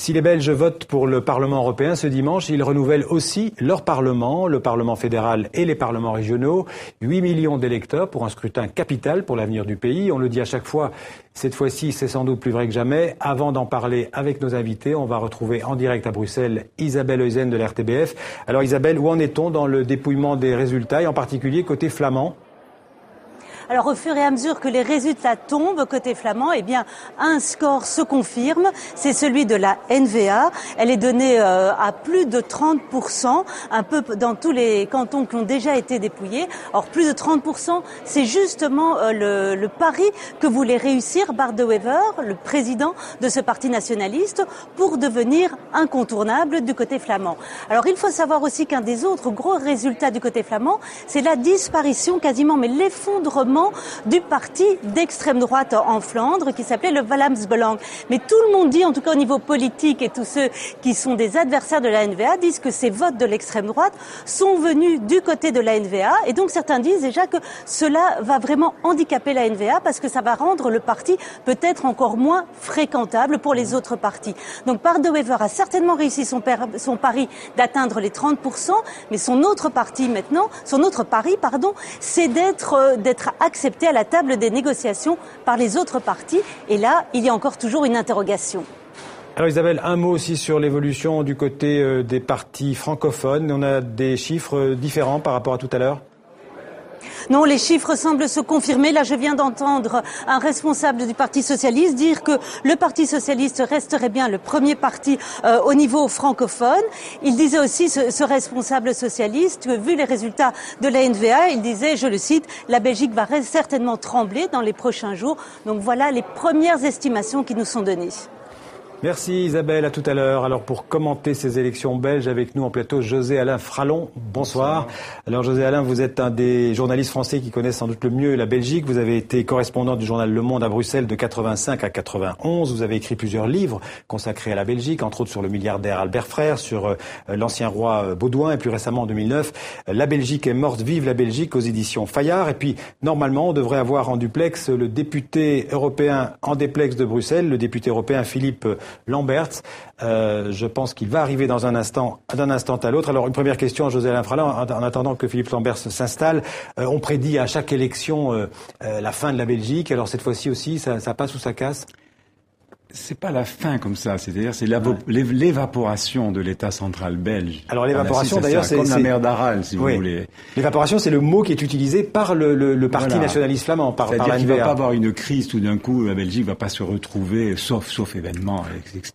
Si les Belges votent pour le Parlement européen ce dimanche, ils renouvellent aussi leur Parlement, le Parlement fédéral et les parlements régionaux. 8 millions d'électeurs pour un scrutin capital pour l'avenir du pays. On le dit à chaque fois, cette fois-ci c'est sans doute plus vrai que jamais. Avant d'en parler avec nos invités, on va retrouver en direct à Bruxelles Isabelle Heusen de l'RTBF. Alors Isabelle, où en est-on dans le dépouillement des résultats et en particulier côté flamand ? Alors au fur et à mesure que les résultats tombent côté flamand, eh bien un score se confirme, c'est celui de la NVA. Elle est donnée à plus de 30%, un peu dans tous les cantons qui ont déjà été dépouillés. Alors plus de 30%, c'est justement le pari que voulait réussir Bart De Wever, le président de ce parti nationaliste, pour devenir incontournable du côté flamand. Alors il faut savoir aussi qu'un des autres gros résultats du côté flamand, c'est la disparition quasiment, mais l'effondrement du parti d'extrême droite en Flandre qui s'appelait le Vlaams Belang. Mais tout le monde dit, en tout cas au niveau politique, et tous ceux qui sont des adversaires de la NVA disent que ces votes de l'extrême droite sont venus du côté de la NVA, et donc certains disent déjà que cela va vraiment handicaper la NVA parce que ça va rendre le parti peut-être encore moins fréquentable pour les autres partis. Donc Bart De Wever a certainement réussi son pari d'atteindre les 30%, mais son autre pari, c'est d'être accepté à la table des négociations par les autres partis. Et là, il y a encore toujours une interrogation. Alors Isabelle, un mot aussi sur l'évolution du côté des partis francophones. On a des chiffres différents par rapport à tout à l'heure ? Non, les chiffres semblent se confirmer. Là, je viens d'entendre un responsable du Parti socialiste dire que le Parti socialiste resterait bien le premier parti au niveau francophone. Il disait aussi, ce responsable socialiste, que vu les résultats de la NVA, il disait, je le cite, la Belgique va certainement trembler dans les prochains jours. Donc voilà les premières estimations qui nous sont données. Merci Isabelle, à tout à l'heure. Alors pour commenter ces élections belges, avec nous en plateau, José-Alain Fralon. Bonsoir. Alors José-Alain, vous êtes un des journalistes français qui connaissent sans doute le mieux la Belgique. Vous avez été correspondant du journal Le Monde à Bruxelles de 85 à 91. Vous avez écrit plusieurs livres consacrés à la Belgique, entre autres sur le milliardaire Albert Frère, sur l'ancien roi Baudouin et plus récemment en 2009, La Belgique est morte, vive la Belgique aux éditions Fayard. Et puis normalement, on devrait avoir en duplex le député européen en déplex de Bruxelles, le député européen Philippe Lamberts. Je pense qu'il va arriver d'un instant à l'autre. Alors une première question à José-Alain Fralon, en attendant que Philippe Lamberts s'installe. On prédit à chaque élection la fin de la Belgique. Alors cette fois-ci aussi, ça passe ou ça casse ? C'est pas la fin comme ça, c'est-à-dire c'est l'évaporation de l'État central belge. Alors l'évaporation d'ailleurs c'est comme la mer d'Aral si vous voulez. L'évaporation c'est le mot qui est utilisé par le parti nationaliste flamand, par la NVA. C'est-à-dire qu'il va pas avoir une crise tout d'un coup, la Belgique va pas se retrouver, sauf événement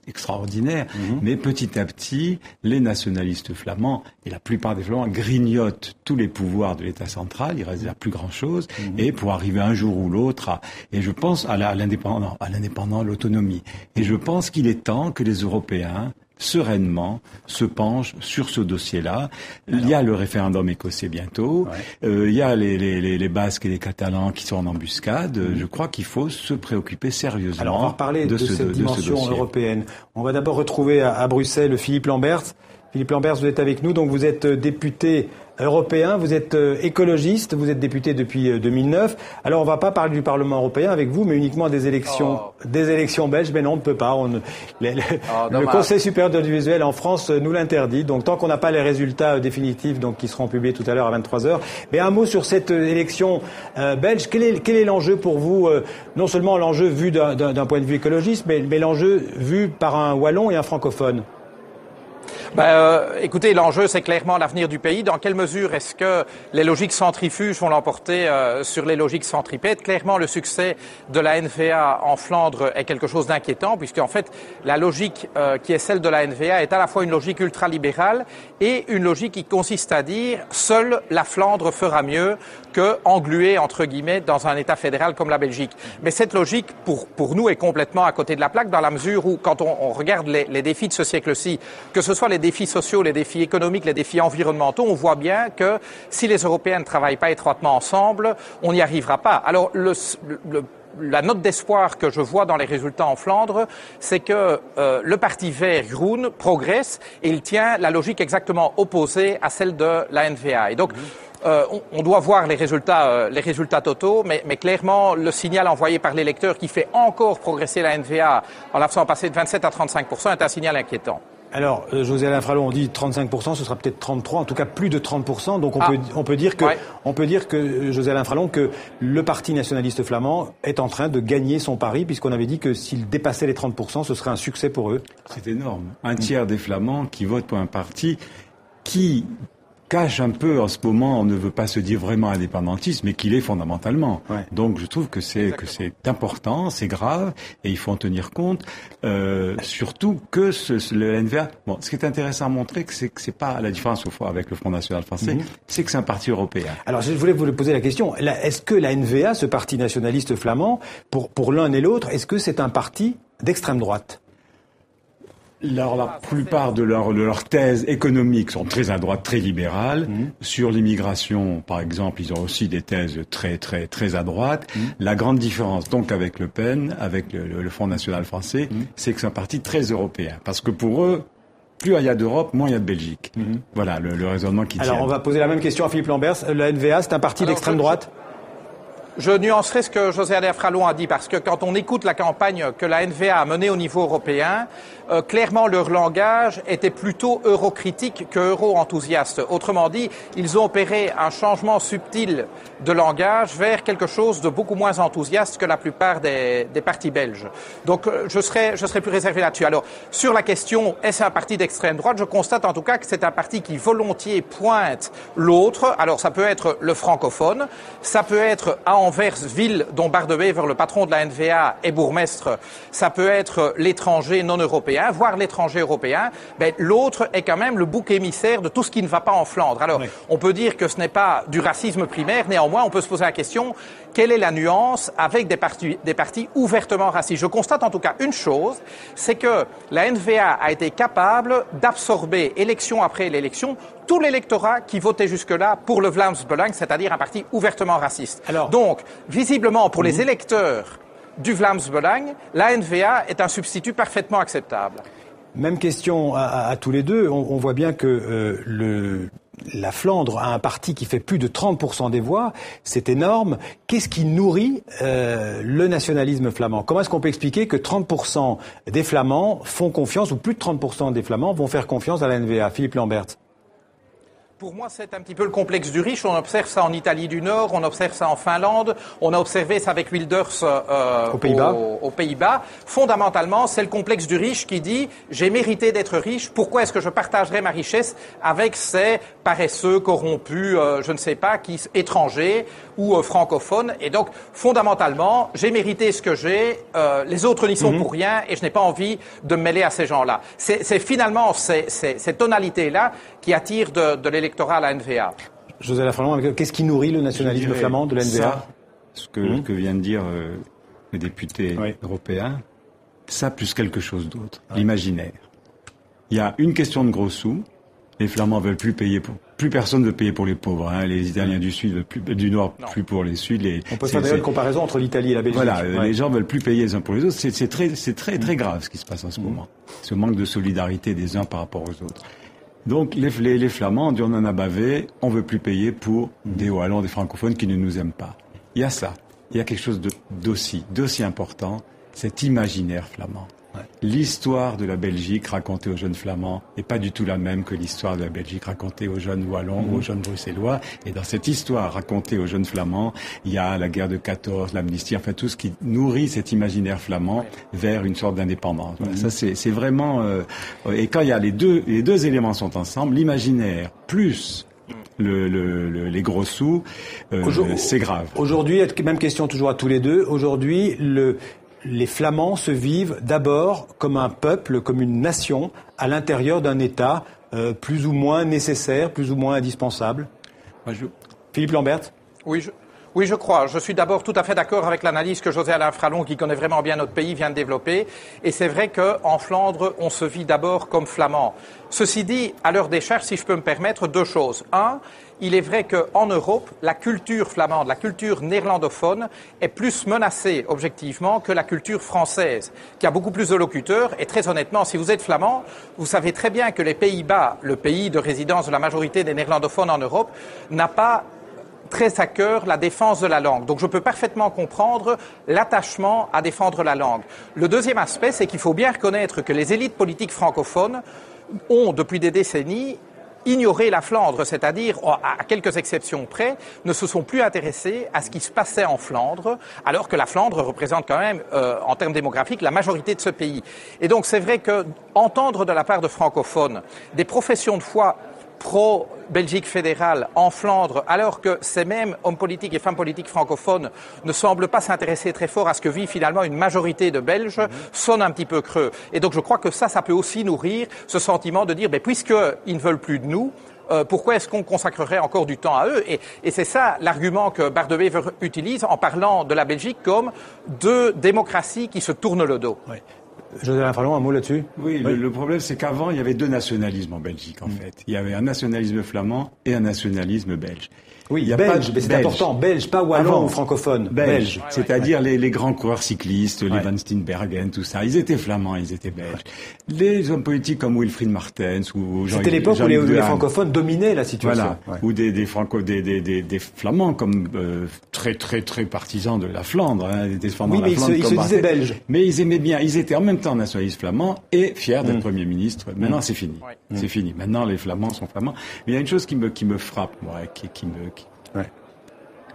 extraordinaire, mais petit à petit, les nationalistes flamands et la plupart des Flamands grignotent tous les pouvoirs de l'État central, il reste là plus grand-chose, et pour arriver un jour ou l'autre et je pense à l'indépendant, l'autonomie. Et je pense qu'il est temps que les Européens, sereinement, se penchent sur ce dossier-là. Alors, il y a le référendum écossais bientôt. Il y a les Basques et les Catalans qui sont en embuscade. Je crois qu'il faut se préoccuper sérieusement. Alors on va reparler de cette dimension européenne. On va d'abord retrouver à Bruxelles Philippe Lamberts. Philippe Lamberts, vous êtes avec nous, donc vous êtes député européen, vous êtes écologiste, vous êtes député depuis 2009. Alors on ne va pas parler du Parlement européen avec vous, mais uniquement des élections belges. Mais non, on ne peut pas. Le Conseil supérieur de l'audiovisuel en France nous l'interdit. Donc tant qu'on n'a pas les résultats définitifs, donc qui seront publiés tout à l'heure à 23h. Mais un mot sur cette élection belge. Quel est l'enjeu pour vous, non seulement l'enjeu vu d'un point de vue écologiste, mais l'enjeu vu par un wallon et un francophone? Écoutez, l'enjeu, c'est clairement l'avenir du pays. Dans quelle mesure est-ce que les logiques centrifuges vont l'emporter sur les logiques centripètes? Clairement, le succès de la NVA en Flandre est quelque chose d'inquiétant, puisque en fait, la logique qui est celle de la NVA est à la fois une logique ultralibérale et une logique qui consiste à dire seule la Flandre fera mieux que engluée, entre guillemets, dans un État fédéral comme la Belgique. Mais cette logique, pour nous, est complètement à côté de la plaque, dans la mesure où, quand on regarde les défis de ce siècle-ci, que ce soit les défis sociaux, les défis économiques, les défis environnementaux, on voit bien que si les Européens ne travaillent pas étroitement ensemble, on n'y arrivera pas. Alors, la note d'espoir que je vois dans les résultats en Flandre, c'est que le parti vert Groen progresse et il tient la logique exactement opposée à celle de la NVA. Et donc, on doit voir les résultats totaux, mais clairement, le signal envoyé par l'électeur qui fait encore progresser la NVA en la faisant passer de 27 à 35% est un signal inquiétant. Alors, José Alain Fralon, on dit 35%, ce sera peut-être 33%, en tout cas plus de 30%. Donc on peut dire que José Alain Fralon, que le Parti nationaliste flamand est en train de gagner son pari, puisqu'on avait dit que s'il dépassait les 30%, ce serait un succès pour eux. C'est énorme. Un tiers des Flamands qui votent pour un parti qui cache un peu en ce moment, on ne veut pas se dire vraiment indépendantiste, mais qu'il est fondamentalement. Ouais. Donc je trouve que c'est important, c'est grave, et il faut en tenir compte. Surtout que le NVA, bon, ce qui est intéressant à montrer, c'est que c'est pas la différence au fond avec le Front National Français, c'est que c'est un parti européen. Alors je voulais vous poser la question, est-ce que la NVA, ce parti nationaliste flamand, pour l'un et l'autre, est-ce que c'est un parti d'extrême droite? La plupart de leurs thèses économiques sont très à droite, très libérales. Sur l'immigration, par exemple, ils ont aussi des thèses très à droite. La grande différence, donc, avec Le Pen, avec le Front National Français, c'est que c'est un parti très européen. Parce que pour eux, plus il y a d'Europe, moins il y a de Belgique. Voilà le raisonnement qui tient. Alors, on va poser la même question à Philippe Lamberts. La NVA, c'est un parti d'extrême droite? Je nuancerai ce que José Alain Fralon a dit, parce que quand on écoute la campagne que la NVA a menée au niveau européen, clairement leur langage était plutôt eurocritique que euro-enthousiaste. Autrement dit, ils ont opéré un changement subtil de langage vers quelque chose de beaucoup moins enthousiaste que la plupart des partis belges. Donc je serai plus réservé là-dessus. Alors, sur la question, est-ce un parti d'extrême droite, je constate en tout cas que c'est un parti qui volontiers pointe l'autre. Alors ça peut être le francophone, ça peut être à Anvers, ville dont Bardewever, le patron de la NVA, est bourgmestre, ça peut être l'étranger non européen, voire l'étranger européen. Ben, l'autre est quand même le bouc émissaire de tout ce qui ne va pas en Flandre. Alors, on peut dire que ce n'est pas du racisme primaire, néanmoins, on peut se poser la question, quelle est la nuance avec des partis ouvertement racistes? Je constate en tout cas une chose, c'est que la NVA a été capable d'absorber, élection après l'élection, tout l'électorat qui votait jusque-là pour le Vlaams Belang, c'est-à-dire un parti ouvertement raciste. Alors, donc, visiblement, pour les électeurs du Vlaams Belang, la NVA est un substitut parfaitement acceptable. Même question à tous les deux. On voit bien que la Flandre a un parti qui fait plus de 30% des voix. C'est énorme. Qu'est-ce qui nourrit le nationalisme flamand? Comment est-ce qu'on peut expliquer que 30% des Flamands font confiance, ou plus de 30% des Flamands vont faire confiance à la NVA? Philippe Lamberts. Pour moi, c'est un petit peu le complexe du riche. On observe ça en Italie du Nord, on observe ça en Finlande, on a observé ça avec Wilders aux Pays-Bas. Fondamentalement, c'est le complexe du riche qui dit « j'ai mérité d'être riche, pourquoi est-ce que je partagerais ma richesse avec ces paresseux, corrompus, je ne sais pas, étrangers ou francophones ?» Et donc, fondamentalement, j'ai mérité ce que j'ai, les autres n'y sont pour rien et je n'ai pas envie de me mêler à ces gens-là. C'est finalement ces tonalités-là qui attirent de l'électorat à la NVA. José Lafralon, qu'est-ce qui nourrit le nationalisme flamand de la NVA? Ça, ce que vient de dire le député européen, ça plus quelque chose d'autre, l'imaginaire. Il y a une question de gros sous, les Flamands veulent plus payer plus personne veut payer pour les pauvres, hein. Les Italiens du Sud veulent plus, du Nord plus pour les Sud. On peut faire d'ailleurs une comparaison entre l'Italie et la Belgique. Voilà, les gens veulent plus payer les uns pour les autres. C'est très grave ce qui se passe en ce moment. Ce manque de solidarité des uns par rapport aux autres. Donc les Flamands, on en a bavé, on veut plus payer pour des Wallons, des francophones qui ne nous aiment pas. Il y a ça. Il y a quelque chose d'aussi important, cet imaginaire flamand. Ouais. L'histoire de la Belgique racontée aux jeunes Flamands n'est pas du tout la même que l'histoire de la Belgique racontée aux jeunes Wallons ou aux jeunes Bruxellois. Et dans cette histoire racontée aux jeunes Flamands, il y a la guerre de 14, l'amnistie, enfin tout ce qui nourrit cet imaginaire flamand vers une sorte d'indépendance. Voilà, ça c'est vraiment... et quand il y a les deux éléments sont ensemble, l'imaginaire plus... les gros sous, c'est grave. Aujourd'hui, même question toujours à tous les deux, aujourd'hui, les Flamands se vivent d'abord comme un peuple, comme une nation, à l'intérieur d'un État plus ou moins nécessaire, plus ou moins indispensable. Moi, Philippe Lamberts ? Oui, Oui, je crois. Je suis d'abord tout à fait d'accord avec l'analyse que José Alain Fralon, qui connaît vraiment bien notre pays, vient de développer. Et c'est vrai qu'en Flandre, on se vit d'abord comme flamand. Ceci dit, à leur décharge, si je peux me permettre, deux choses. Un, il est vrai qu'en Europe, la culture flamande, la culture néerlandophone est plus menacée, objectivement, que la culture française, qui a beaucoup plus de locuteurs. Et très honnêtement, si vous êtes flamand, vous savez très bien que les Pays-Bas, le pays de résidence de la majorité des néerlandophones en Europe, n'a pas très à cœur la défense de la langue. Donc je peux parfaitement comprendre l'attachement à défendre la langue. Le deuxième aspect, c'est qu'il faut bien reconnaître que les élites politiques francophones ont, depuis des décennies, ignoré la Flandre, c'est-à-dire, à quelques exceptions près, ne se sont plus intéressés à ce qui se passait en Flandre, alors que la Flandre représente quand même, en termes démographiques, la majorité de ce pays. Et donc c'est vrai que entendre de la part de francophones des professions de foi pro-Belgique fédérale en Flandre, alors que ces mêmes hommes politiques et femmes politiques francophones ne semblent pas s'intéresser très fort à ce que vit finalement une majorité de Belges, sonne un petit peu creux. Et donc je crois que ça peut aussi nourrir ce sentiment de dire, puisqu'ils ne veulent plus de nous, pourquoi est-ce qu'on consacrerait encore du temps à eux? Et c'est ça l'argument que Bardewever utilise en parlant de la Belgique comme de démocratie qui se tourne le dos. Oui. José Alain Fralon, un mot là-dessus? Oui, le problème, c'est qu'avant, il y avait deux nationalismes en Belgique, en fait. Il y avait un nationalisme flamand et un nationalisme belge. Oui, il y a belge, mais c'est important, belge, pas wallon ou francophone. Belge. C'est-à-dire les grands coureurs cyclistes, les Van Steenbergen, tout ça. Ils étaient flamands, ils étaient belges. Les hommes politiques comme Wilfried Martens ou C'était l'époque où les francophones dominaient la situation. Voilà. Ou des flamands comme très partisans de la Flandre, des Flamands. Oui, mais ils se disaient belges. Mais ils aimaient bien. Ils étaient en même temps nationalistes flamands et fiers d'être Premier ministre. Maintenant, c'est fini. C'est fini. Maintenant, les Flamands sont flamands. Mais il y a une chose qui me frappe, moi, qui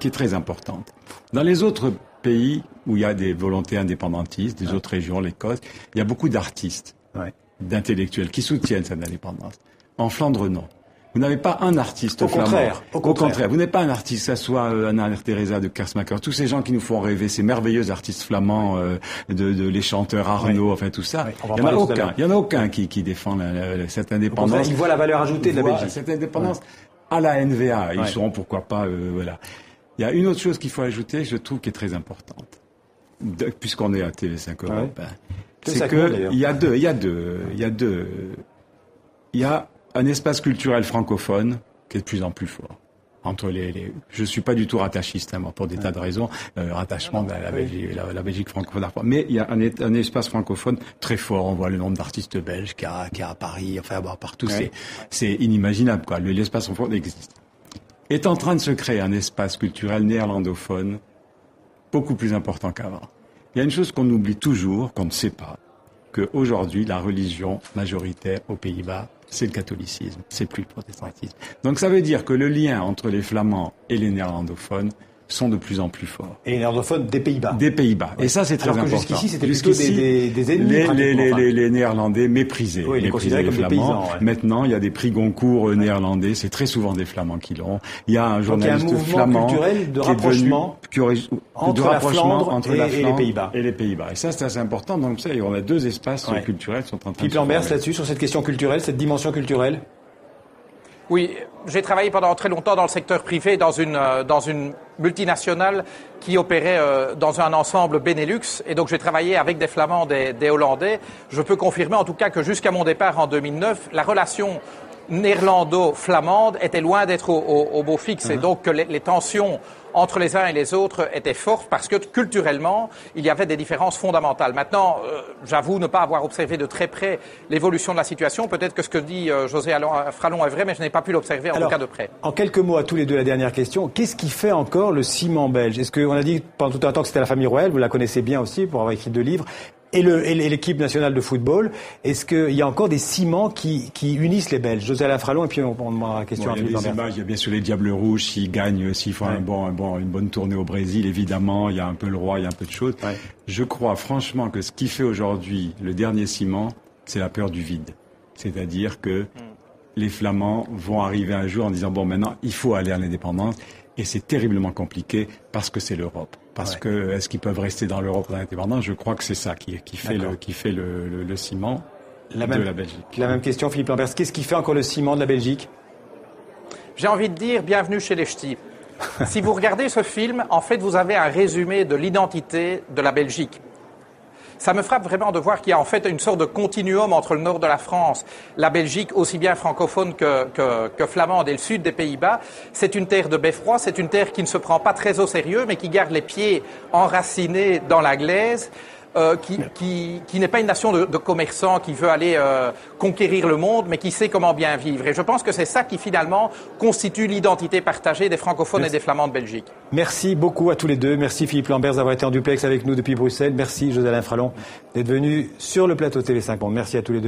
est très importante. Dans les autres pays où il y a des volontés indépendantistes, des autres régions, l'Écosse, il y a beaucoup d'artistes, d'intellectuels qui soutiennent cette indépendance. En Flandre, non. Vous n'avez pas un artiste flamand. Au contraire. Vous n'avez pas un artiste, que ce soit Anna Teresa de Kersmacher, tous ces gens qui nous font rêver, ces merveilleux artistes flamands, les chanteurs Arnaud, enfin tout ça. Il y en a aucun qui défend cette indépendance. Ils voient la valeur ajoutée de la Belgique. Cette indépendance à la NVA. Ils sauront pourquoi pas, voilà. Il y a une autre chose qu'il faut ajouter, je trouve, qui est très importante. Puisqu'on est à TV5 Europe, c'est que il y a un espace culturel francophone qui est de plus en plus fort. Je suis pas du tout rattachiste, moi, pour des tas de raisons, rattachement à la Belgique francophone. Mais il y a un espace francophone très fort. On voit le nombre d'artistes belges qu'il y a à Paris, enfin, partout. C'est inimaginable, quoi. L'espace francophone existe. Est en train de se créer un espace culturel néerlandophone beaucoup plus important qu'avant. Il y a une chose qu'on oublie toujours, qu'on ne sait pas, qu'aujourd'hui, la religion majoritaire aux Pays-Bas, c'est le catholicisme, c'est plus le protestantisme. Donc ça veut dire que le lien entre les Flamands et les néerlandophones sont de plus en plus forts. Et les néerlandophones des Pays-Bas. Des Pays-Bas. Et ça, c'est très important. Alors que jusqu'ici, c'était plutôt des ennemis. Les Néerlandais méprisés. Oui, les considéraient comme des paysans. Maintenant, il y a des prix Goncourt néerlandais. C'est très souvent des Flamands qui l'ont. Il y a un journaliste flamand culturel de rapprochement entre la Flandre et les Pays-Bas. Et les Pays-Bas. Et ça, c'est assez important. Donc, ça, on a deux espaces culturels qui sont en train de se Philippe Lamberts, là-dessus, sur cette question culturelle, cette dimension culturelle. Oui, j'ai travaillé pendant très longtemps dans le secteur privé, dans une multinationale qui opérait dans un ensemble Benelux. Et donc j'ai travaillé avec des Flamands, des Hollandais. Je peux confirmer en tout cas que jusqu'à mon départ en 2009, la relation néerlando-flamande était loin d'être au beau fixe. Et donc que les tensions entre les uns et les autres étaient fortes parce que culturellement, il y avait des différences fondamentales. Maintenant, j'avoue ne pas avoir observé de très près l'évolution de la situation. Peut-être que ce que dit José Alain Fralon est vrai, mais je n'ai pas pu l'observer en tout cas de près. En quelques mots à tous les deux, la dernière question. Qu'est-ce qui fait encore le ciment belge? Est-ce qu'on a dit pendant tout un temps que c'était la famille royale, vous la connaissez bien aussi pour avoir écrit 2 livres, et l'équipe nationale de football. Est-ce qu'il y a encore des ciments qui unissent les Belges? José Alain Fralon, et puis on demandera la question à Philippe Lamberts. Il y a bien sûr les Diables Rouges, s'ils gagnent, s'ils font une bonne tournée au Brésil, évidemment, il y a un peu le roi, il y a un peu de choses. Ouais. Je crois franchement que ce qui fait aujourd'hui le dernier ciment, c'est la peur du vide. C'est-à-dire que les Flamands vont arriver un jour en disant, maintenant, il faut aller à l'indépendance. Et c'est terriblement compliqué parce que c'est l'Europe. Parce que est-ce qu'ils peuvent rester dans l'Europe dans l'indépendance? Je crois que c'est ça qui fait le ciment de la Belgique. La même question, Philippe Lamberts. Qu'est-ce qui fait encore le ciment de la Belgique? J'ai envie de dire bienvenue chez les ch'tis. Si vous regardez ce film, en fait, vous avez un résumé de l'identité de la Belgique. Ça me frappe vraiment de voir qu'il y a en fait une sorte de continuum entre le nord de la France, la Belgique, aussi bien francophone que flamande, et le sud des Pays-Bas. C'est une terre de beffroi, c'est une terre qui ne se prend pas très au sérieux, mais qui garde les pieds enracinés dans la glaise, qui n'est pas une nation de commerçants qui veut aller conquérir le monde, mais qui sait comment bien vivre. Et je pense que c'est ça qui finalement constitue l'identité partagée des francophones et des flamands de Belgique. Merci beaucoup à tous les deux. Merci Philippe Lambers d'avoir été en duplex avec nous depuis Bruxelles. Merci José Alain Fralon d'être venu sur le plateau TV5 Monde. Merci à tous les deux.